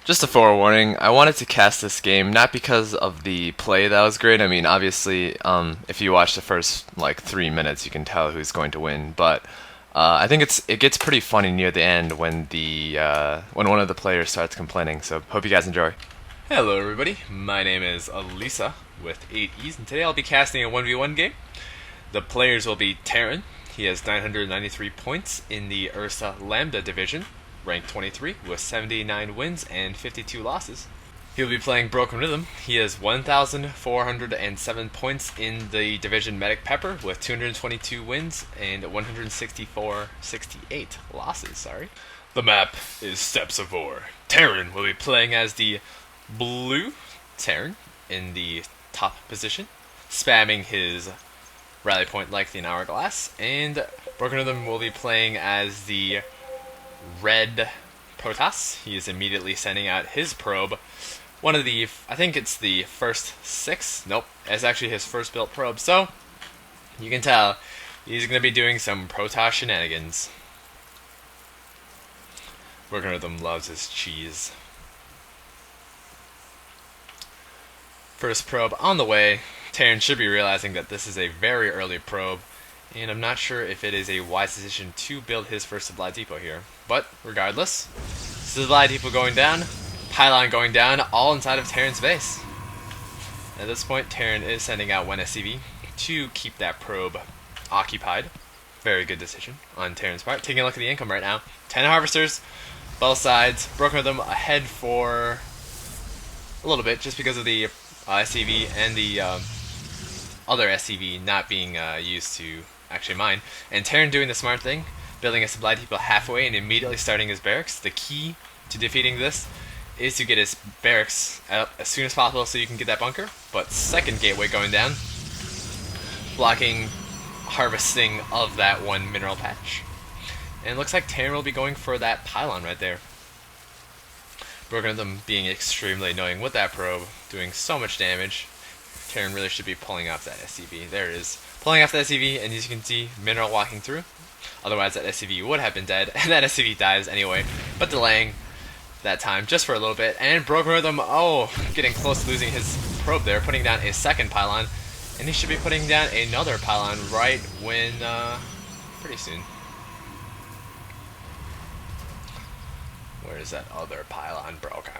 Just a forewarning, I wanted to cast this game not because of the play that was great. I mean, obviously, if you watch the first like 3 minutes, you can tell who's going to win. But I think it gets pretty funny near the end when when one of the players starts complaining. So hope you guys enjoy. Hello everybody, my name is Elisa with 8 E's, and today I'll be casting a 1v1 game. The players will be Terran. He has 993 points in the Ursa Lambda division, ranked 23, with 79 wins and 52 losses. He'll be playing BrokenRhythm. He has 1,407 points in the division Medic Pepper, with 222 wins and 164-68 losses. The map is Steps of War. Terran will be playing as the blue Terran in the top position, spamming his rally point like the hourglass, and BrokenRhythm will be playing as the red Protoss. He is immediately sending out his probe. One of the, I think it's the first 6. Nope, it's actually his first built probe. So you can tell he's going to be doing some Protoss shenanigans. BrokenRhythm loves his cheese. First probe on the way. Terran should be realizing that this is a very early probe, and I'm not sure if it is a wise decision to build his first supply depot here. But regardless, supply depot going down, pylon going down, all inside of Terran's base. At this point, Terran is sending out one SCV to keep that probe occupied. Very good decision on Terran's part. Taking a look at the income right now. 10 harvesters, both sides. BrokenRhythm ahead for a little bit just because of the SCV and the other SCV not being used to actually mine. And Terran doing the smart thing, building a supply depot halfway and immediately starting his barracks. The key to defeating this is to get his barracks up as soon as possible so you can get that bunker. But second gateway going down, blocking harvesting of that one mineral patch. And it looks like Terran will be going for that pylon right there. BrokenRhythm being extremely annoying with that probe, doing so much damage. Terran really should be pulling off that SCV. There it is. Pulling off the SCV, and as you can see, mineral walking through. Otherwise, that SCV would have been dead, and that SCV dies anyway, but delaying that time just for a little bit. And BrokenRhythm, getting close to losing his probe there, putting down a second pylon, and he should be putting down another pylon right when, pretty soon. Where is that other pylon broken?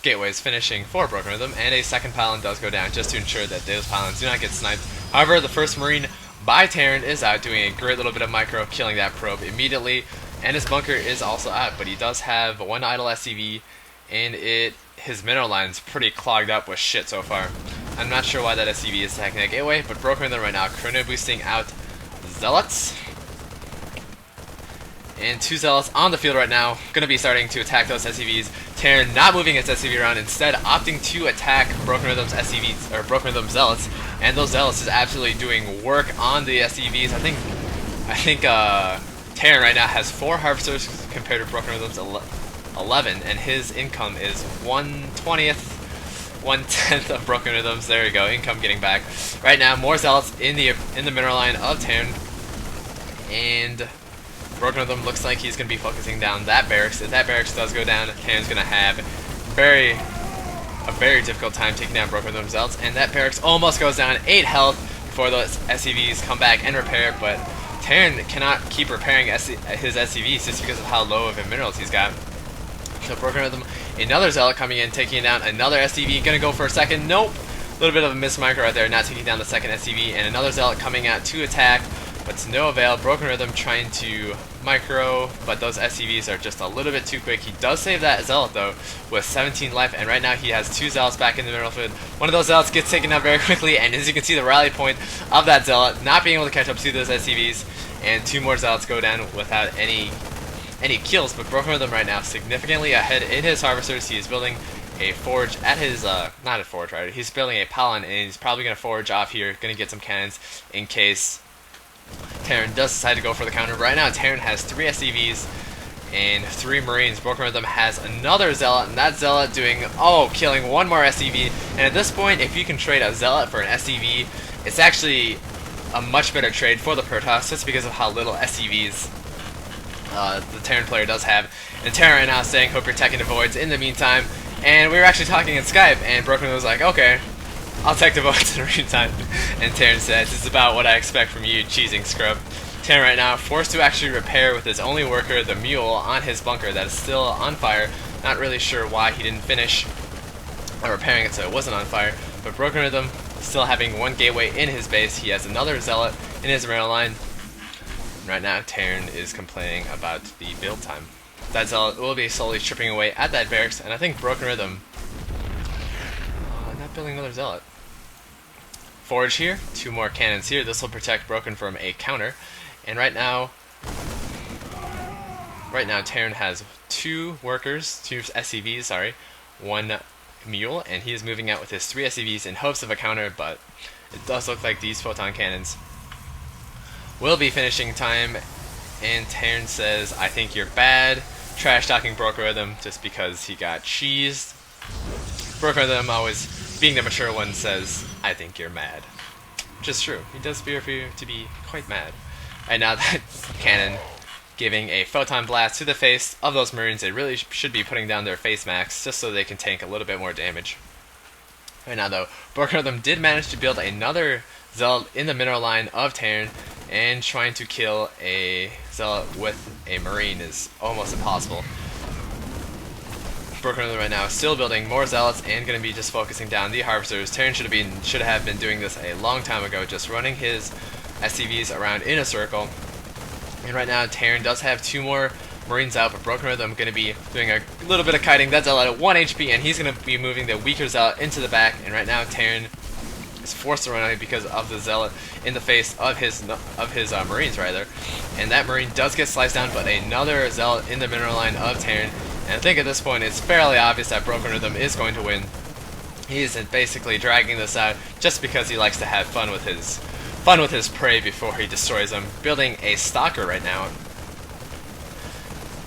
Gateway is finishing for BrokenRhythm, and a second pylon does go down just to ensure that those pylons do not get sniped. However, the first Marine by Terran is out, doing a great little bit of micro, killing that probe immediately, and his bunker is also out, but he does have one idle SCV, and his mineral line's pretty clogged up with shit so far. I'm not sure why that SCV is attacking that gateway, but BrokenRhythm right now chrono boosting out Zealots. And 2 Zealots on the field right now, going to be starting to attack those SCVs. Terran not moving its SCV around, instead opting to attack BrokenRhythm's SCVs, or BrokenRhythm Zealots, and those Zealots is absolutely doing work on the SCVs. I think Terran right now has 4 harvesters compared to BrokenRhythm's 11, and his income is 1/20th, 1/10 of BrokenRhythm's. There you go, income getting back. Right now, more Zealots in the mineral line of Terran, and BrokenRhythm looks like he's going to be focusing down that barracks. If that barracks does go down, Terran's going to have a very difficult time taking down BrokenRhythm Zealots, and that barracks almost goes down 8 health before those SCVs come back and repair, but Terran cannot keep repairing his SCVs just because of how low of minerals he's got. So BrokenRhythm, another Zealot coming in, taking down another SCV, going to go for a second, nope! A little bit of a miss micro right there, not taking down the second SCV, and another Zealot coming out to attack, but to no avail. BrokenRhythm trying to micro, but those SCVs are just a little bit too quick. He does save that Zealot though, with 17 life, and right now he has 2 Zealots back in the middle field. One of those Zealots gets taken out very quickly, and as you can see, the rally point of that Zealot not being able to catch up to those SCVs, and 2 more Zealots go down without any kills. But BrokenRhythm right now significantly ahead in his harvesters. He is building a forge at his, not a forge, right? He's building a pylon, and he's probably going to forge off here, going to get some cannons in case Terran does decide to go for the counter. Right now, Terran has 3 SCVs and 3 Marines. BrokenRhythm has another Zealot, and that Zealot doing, killing 1 more SCV. And at this point, if you can trade a Zealot for an SCV, it's actually a much better trade for the Protoss, just because of how little SCVs the Terran player does have. And Terran right now is saying, hope you're teching the voids in the meantime. And we were actually talking in Skype, and Broken was like, okay, I'll tech the voids in the meantime. And Terran says, it's about what I expect from you, cheesing scrub. Terran right now forced to actually repair with his only worker, the mule, on his bunker that is still on fire. Not really sure why he didn't finish repairing it so it wasn't on fire. But BrokenRhythm still having one gateway in his base. He has another zealot in his rail line. Right now, Terran is complaining about the build time. That zealot will be slowly chipping away at that barracks, and I think BrokenRhythm not building another zealot. Forge here, 2 more cannons here. This will protect Broken from a counter. And right now Terran has 2 workers, 2 SCVs, sorry, 1 mule, and he is moving out with his 3 SCVs in hopes of a counter, but it does look like these photon cannons will be finishing time. And Terran says, I think you're bad, trash talking BrokenRhythm just because he got cheesed. BrokenRhythm, always being the mature one, says, I think you're mad. Which is true, he does appear to be quite mad. Right now that cannon giving a photon blast to the face of those Marines. They really should be putting down their face max just so they can tank a little bit more damage. Right now though, BrokenRhythm did manage to build another zealot in the mineral line of Terran, and trying to kill a zealot with a Marine is almost impossible. BrokenRhythm right now is still building more zealots and going to be just focusing down the harvesters. Terran should have been doing this a long time ago, just running his SCVs around in a circle. And right now Terran does have 2 more Marines out, but BrokenRhythm going to be doing a little bit of kiting. That zealot at 1 HP, and he's going to be moving the weaker zealot into the back. And right now Terran is forced to run away because of the zealot in the face of his Marines rather. And that Marine does get sliced down, but another zealot in the mineral line of Terran. And I think at this point it's fairly obvious that BrokenRhythm is going to win. He is basically dragging this out just because he likes to have fun with his prey before he destroys them. Building a stalker right now.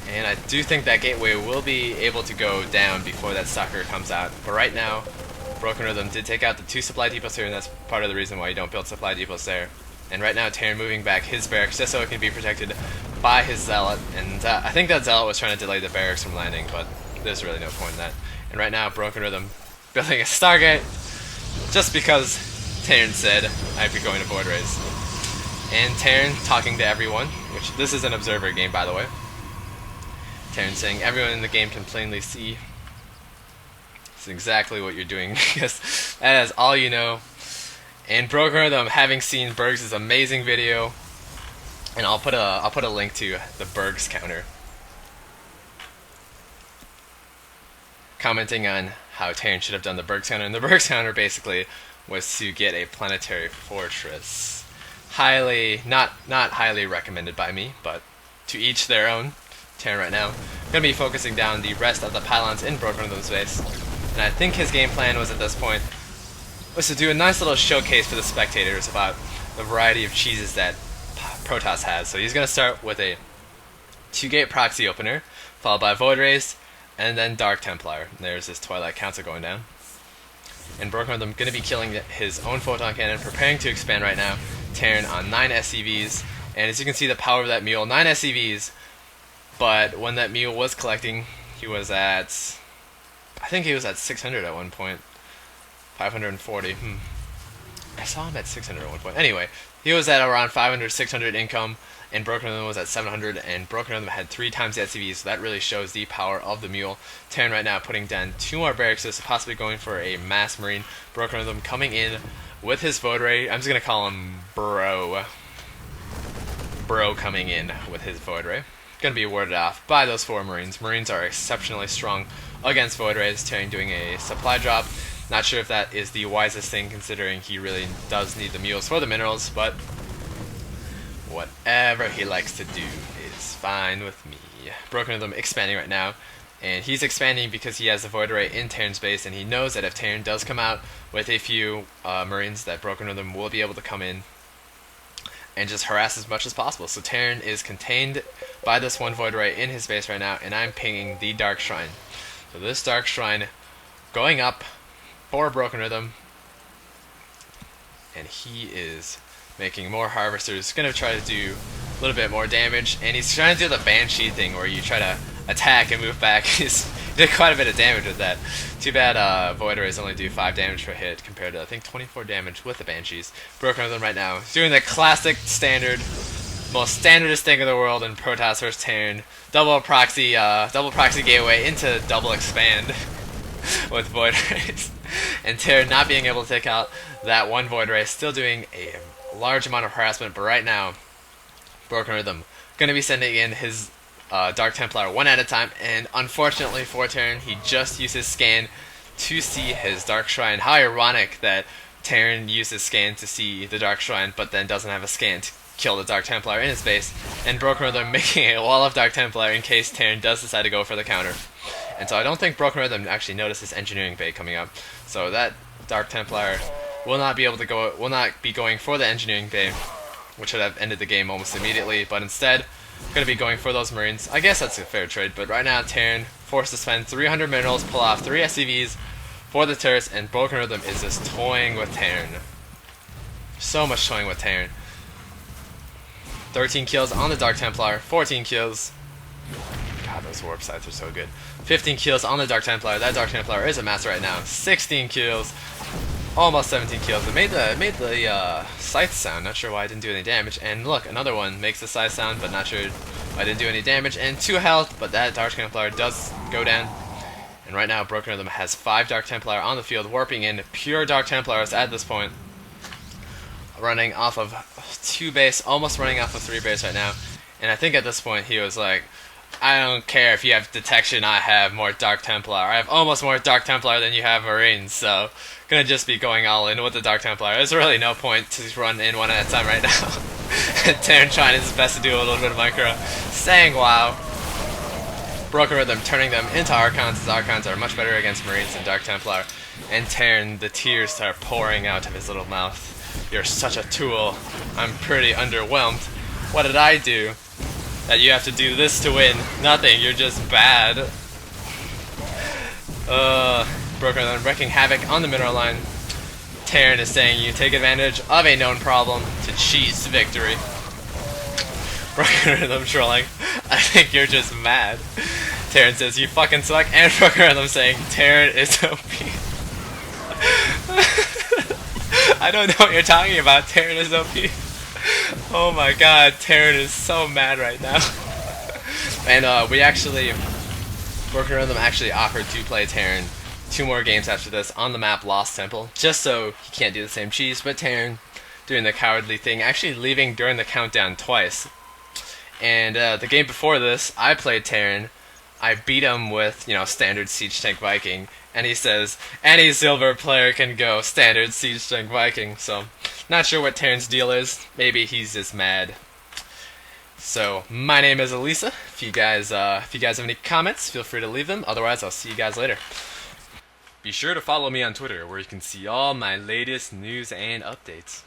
And I do think that gateway will be able to go down before that stalker comes out. But right now, BrokenRhythm did take out the 2 supply depots here, and that's part of the reason why you don't build supply depots there. And right now Terran moving back his barracks just so it can be protected by his zealot. And I think that zealot was trying to delay the barracks from landing, but there's really no point in that. And right now BrokenRhythm building a Stargate just because Terran said I'd be going to Void Rays. And Terran talking to everyone, which this is an observer game by the way. Terran saying everyone in the game can plainly see. This is exactly what you're doing because that is all you know. And BrokenRhythm, having seen Bergs' amazing video, and I'll put a link to the Bergs counter, commenting on how Terran should have done the Bergs counter. And the Bergs counter basically was to get a planetary fortress. Not highly recommended by me, but to each their own. Terran right now going to be focusing down the rest of the pylons in BrokenRhythm's base. And I think his game plan was at this point was to do a nice little showcase for the spectators about the variety of cheeses that Protoss has. So he's going to start with a 2-gate proxy opener, followed by Void Rays, and then Dark Templar. And there's his Twilight Council going down. And BrokenRhythm going to be killing his own photon cannon, preparing to expand right now. Terran on 9 SCVs, and as you can see the power of that mule, 9 SCVs, but when that mule was collecting, he was at, I think he was at 600 at one point. 540. I saw him at 600 at one point. Anyway, he was at around 500, 600 income, and BrokenRhythm was at 700, and BrokenRhythm had 3 times the SCVs, so that really shows the power of the mule. Terran right now putting down 2 more barracks, possibly going for a mass marine. BrokenRhythm coming in with his Void Ray. I'm just going to call him Bro. Bro coming in with his Void Ray. Going to be warded off by those 4 Marines. Marines are exceptionally strong against Void Rays. Terran doing a supply drop. Not sure if that is the wisest thing considering he really does need the mules for the minerals, but whatever he likes to do is fine with me. BrokenRhythm expanding right now, and he's expanding because he has the Void Ray in Terran's base, and he knows that if Terran does come out with a few Marines, that BrokenRhythm will be able to come in and just harass as much as possible. So Terran is contained by this 1 Void Ray in his base right now, and I'm pinging the Dark Shrine. So this Dark Shrine going up for BrokenRhythm, and he is making more harvesters. Going to try to do a little bit more damage, and he's trying to do the Banshee thing where you try to attack and move back. He did quite a bit of damage with that. Too bad Void Rays only do 5 damage per hit compared to I think 24 damage with the Banshees. Broken Rhythm right now doing the classic standard, most standardist thing in the world in Protoss vs Terran. Double proxy gateway into double expand with Void Rays. And Terran not being able to take out that one Void Ray, still doing a large amount of harassment, but right now, Broken Rhythm gonna be sending in his Dark Templar one at a time, and unfortunately for Terran, he just uses scan to see his Dark Shrine. How ironic that Terran uses scan to see the Dark Shrine, but then doesn't have a scan to kill the Dark Templar in his base, and Broken Rhythm making a wall of Dark Templar in case Terran does decide to go for the counter. And so I don't think Broken Rhythm actually noticed this Engineering Bay coming up, so that Dark Templar will not be going for the Engineering Bay, which would have ended the game almost immediately, but instead going to be going for those Marines. I guess that's a fair trade, but right now Terran forced to spend 300 minerals, pull off 3 SCVs for the turrets, and Broken Rhythm is just toying with Terran. So much toying with Terran. 13 kills on the Dark Templar, 14 kills. God, those warp sites are so good. 15 kills on the Dark Templar. That Dark Templar is a master right now. 16 kills. Almost 17 kills. It made the scythe sound. Not sure why I didn't do any damage. And look, another one makes the scythe sound, but not sure why I didn't do any damage. And 2 health, but that Dark Templar does go down. And right now, Broken Rhythm has 5 Dark Templar on the field, warping in pure Dark Templars at this point. Running off of 2 base, almost running off of 3 base right now. And I think at this point he was like, I don't care if you have detection, I have more Dark Templar. I have almost more Dark Templar than you have Marines, so gonna just be going all in with the Dark Templar. There's really no point to run in one at a time right now. Terran trying his best to do a little bit of micro, saying wow. Broken Rhythm turning them into Archons, as Archons are much better against Marines than Dark Templar. And Terran, the tears start pouring out of his little mouth. You're such a tool. I'm pretty underwhelmed. What did I do that you have to do this to win? Nothing, you're just bad. Broken Rhythm wreaking havoc on the mineral line. Terran is saying you take advantage of a known problem to cheese victory. Broken Rhythm trolling, I think you're just mad. Terran says you fucking suck, and Broken Rhythm saying Terran is OP. I don't know what you're talking about. Terran is OP. Oh my god, Terran is so mad right now. And Broken Rhythm actually offered to play Terran 2 more games after this on the map Lost Temple, just so he can't do the same cheese, but Terran doing the cowardly thing, actually leaving during the countdown twice. And the game before this, I played Terran. I beat him with, standard Siege Tank Viking, and he says, any silver player can go standard Siege Tank Viking, so not sure what Terran's deal is. Maybe he's just mad. So, my name is Elisa. If you guys have any comments, feel free to leave them. Otherwise, I'll see you guys later. Be sure to follow me on Twitter, where you can see all my latest news and updates.